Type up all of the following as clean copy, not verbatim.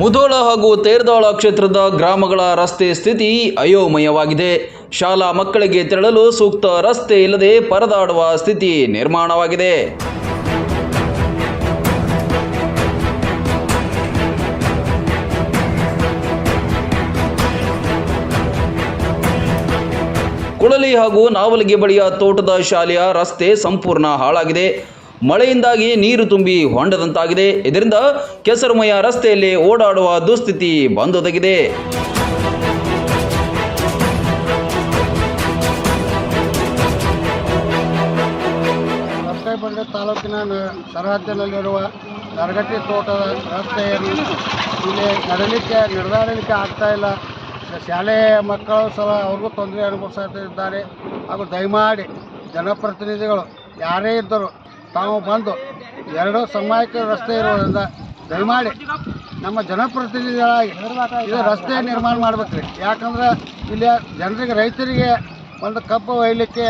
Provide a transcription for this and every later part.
ಮುಧೋಳ ಹಾಗೂ ತೇರದಾಳ ಕ್ಷೇತ್ರದ ಗ್ರಾಮಗಳ ರಸ್ತೆ ಸ್ಥಿತಿ ಅಯೋಮಯವಾಗಿದೆ. ಶಾಲಾ ಮಕ್ಕಳಿಗೆ ತೆರಳಲು ಸೂಕ್ತ ರಸ್ತೆ ಇಲ್ಲದೆ ಪರದಾಡುವ ಸ್ಥಿತಿ ನಿರ್ಮಾಣವಾಗಿದೆ. ಕುಳಲಿ ಹಾಗೂ ನಾವಲಗಿ ಬಳಿಯ ತೋಟದ ಶಾಲೆಯ ರಸ್ತೆ ಸಂಪೂರ್ಣ ಹಾಳಾಗಿದೆ. ಮಳೆಯಿಂದಾಗಿ ನೀರು ತುಂಬಿ ಹೊಂಡದಂತಾಗಿದೆ. ಇದರಿಂದ ಕೆಸರುಮಯ ರಸ್ತೆಯಲ್ಲಿ ಓಡಾಡುವ ದುಸ್ಥಿತಿ ಬಂದೊದಗಿದೆ. ಹೊಸಬಂಡೆ ತಾಲೂಕಿನ ಸರಹದ್ದಿನಲ್ಲಿರುವ ನರಗಟ್ಟಿ ತೋಟದ ರಸ್ತೆಯನ್ನು ಇಲ್ಲಿ ನಡೆದಾಡಲಿಕ್ಕೆ ಆಗ್ತಾ ಇಲ್ಲ. ಶಾಲೆಯ ಮಕ್ಕಳು ಸಹ ಅವ್ರಿಗೂ ತೊಂದರೆ ಅನುಭವಿಸುತ್ತಿದ್ದಾರೆ. ಹಾಗೂ ದಯಮಾಡಿ ಜನಪ್ರತಿನಿಧಿಗಳು ಯಾರೇ ಇದ್ದರೂ ತಾವು ಬಂದು ಎರಡು ಸಮಯಕ್ಕೆ ರಸ್ತೆ ಇರುವುದರಿಂದ ದಯಮಾಡಿ ನಮ್ಮ ಜನಪ್ರತಿನಿಧಿಗಳಾಗಿ ಇದು ರಸ್ತೆ ನಿರ್ಮಾಣ ಮಾಡ್ಬೇಕು ರೀ. ಯಾಕಂದ್ರೆ ಇಲ್ಲಿ ಜನರಿಗೆ ರೈತರಿಗೆ ಒಂದು ಕಬ್ಬು ಒಯ್ಯಲಿಕ್ಕೆ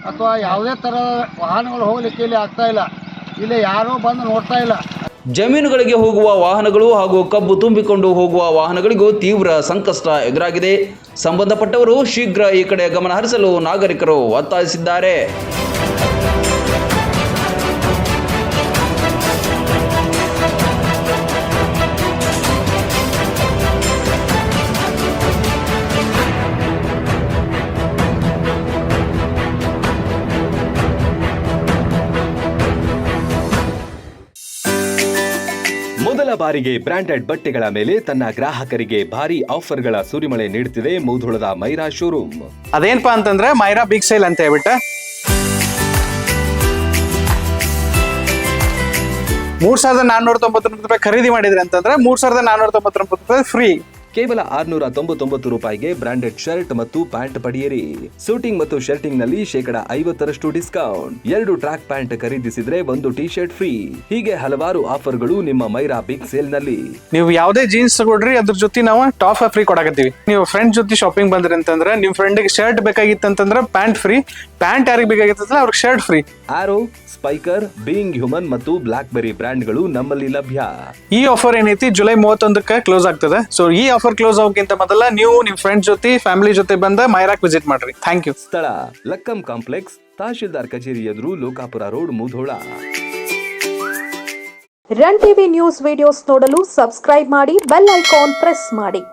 ಅಥವಾ ಯಾವುದೇ ಥರದ ವಾಹನಗಳು ಹೋಗಲಿಕ್ಕೆ ಇಲ್ಲಿ ಆಗ್ತಾಯಿಲ್ಲ. ಇಲ್ಲಿ ಯಾರೂ ಬಂದು ನೋಡ್ತಾ ಇಲ್ಲ. ಜಮೀನುಗಳಿಗೆ ಹೋಗುವ ವಾಹನಗಳು ಹಾಗೂ ಕಬ್ಬು ತುಂಬಿಕೊಂಡು ಹೋಗುವ ವಾಹನಗಳಿಗೂ ತೀವ್ರ ಸಂಕಷ್ಟ ಎದುರಾಗಿದೆ. ಸಂಬಂಧಪಟ್ಟವರು ಶೀಘ್ರ ಈ ಕಡೆ ಗಮನ ಹರಿಸಲು ನಾಗರಿಕರು ಒತ್ತಾಯಿಸಿದ್ದಾರೆ. ಮೊದಲ ಬಾರಿಗೆ ಬ್ರಾಂಡೆಡ್ ಬಟ್ಟೆಗಳ ಮೇಲೆ ತನ್ನ ಗ್ರಾಹಕರಿಗೆ ಭಾರಿ ಆಫರ್ಗಳ ಸುರಿಮಳೆ ನೀಡುತ್ತಿದೆ ಮುಧೋಳದ ಮೈರಾ ಶೋರೂಮ್. ಅದೇನಪ್ಪಾ ಅಂತಂದ್ರೆ ಮೈರಾ ಬಿಗ್ ಸೇಲ್ ಅಂತ ಹೇಳ್ಬಿಟ್ಟು 3,499 ರೂಪಾಯಿ ಖರೀದಿ ಮಾಡಿದ್ರಿ ಅಂತಂದ್ರೆ 3,499 ರೂಪಾಯಿ ಫ್ರೀ. ಕೇವಲ 699 ರೂಪಾಯಿಗೆ ಬ್ರಾಂಡೆಡ್ ಶರ್ಟ್ ಮತ್ತು ಪ್ಯಾಂಟ್ ಪಡೆಯಿರಿ. ಸೂಟಿಂಗ್ ಮತ್ತು ಶರ್ಟಿಂಗ್ ನಲ್ಲಿ 50% ಡಿಸ್ಕೌಂಟ್. 2 ಟ್ರ್ಯಾಕ್ ಪ್ಯಾಂಟ್ ಖರೀದಿಸಿದ್ರೆ 1 ಟಿ ಶರ್ಟ್ ಫ್ರೀ. ಹೀಗೆ ಹಲವಾರು ಆಫರ್ಗಳು ನಿಮ್ಮ ಮೈರಾ ಬಿಗ್ ಸೇಲ್ ನಲ್ಲಿ. ನೀವು ಯಾವುದೇ ಜೀನ್ಸ್ ತಗೊಳ್ರಿ, ಅದ್ರ ಜೊತೆ ನಾವು ಟಾಪ್ ಫ್ರೀ ಕೊಡಕತ್ತೀವಿ. ನೀವು ಫ್ರೆಂಡ್ ಜೊತೆ ಶಾಪಿಂಗ್ ಬಂದ್ರಿ ಅಂತಂದ್ರೆ ನಿಮ್ ಫ್ರೆಂಡ್ಗೆ ಶರ್ಟ್ ಬೇಕಾಗಿತ್ತಂತಂದ್ರೆ ಪ್ಯಾಂಟ್ ಫ್ರೀ. ಪ್ಯಾಂಟ್ ಯಾರಿಗೆ ಬೇಕಾಗಿತ್ತಂದ್ರೆ ಅವ್ರಿಗೆ shirt free. Arrow, Spykar, Being Human ಮತ್ತು ಬ್ಲಾಕ್ ಬೆರಿ ಬ್ರ್ಯಾಂಡ್ಗಳು ನಮ್ಮಲ್ಲಿ ಲಭ್ಯ. ಈ ಆಫರ್ ಏನೈತಿ ಜುಲೈ 31ಕ್ಕೆ ಕ್ಲೋಸ್ ಆಗ್ತದೆ. ಸೊ ಈ ಆಫರ್ ಕ್ಲೋಸ್ ಆಗೋಕ್ಕಿಂತ ಮೊದಲ ನೀವು ನಿಮ್ ಫ್ರೆಂಡ್ ಜೊತೆ ಫ್ಯಾಮಿಲಿ ಜೊತೆ ಬಂದ ಮೈರಾಕ್ ವಿಸಿಟ್ ಮಾಡ್ರಿ. Thank you. ಸ್ಥಳ ಲಕ್ಕಂ ಕಾಂಪ್ಲೆಕ್ಸ್, ತಹಶೀಲ್ದಾರ್ ಕಚೇರಿ ಎದುರು, Lokapur road, Mudhol. Run TV news videos ನೋಡಲು ಸಬ್ಸ್ಕ್ರೈಬ್ ಮಾಡಿ, ಬೆಲ್ ಐಕಾನ್ ಪ್ರೆಸ್ ಮಾಡಿ.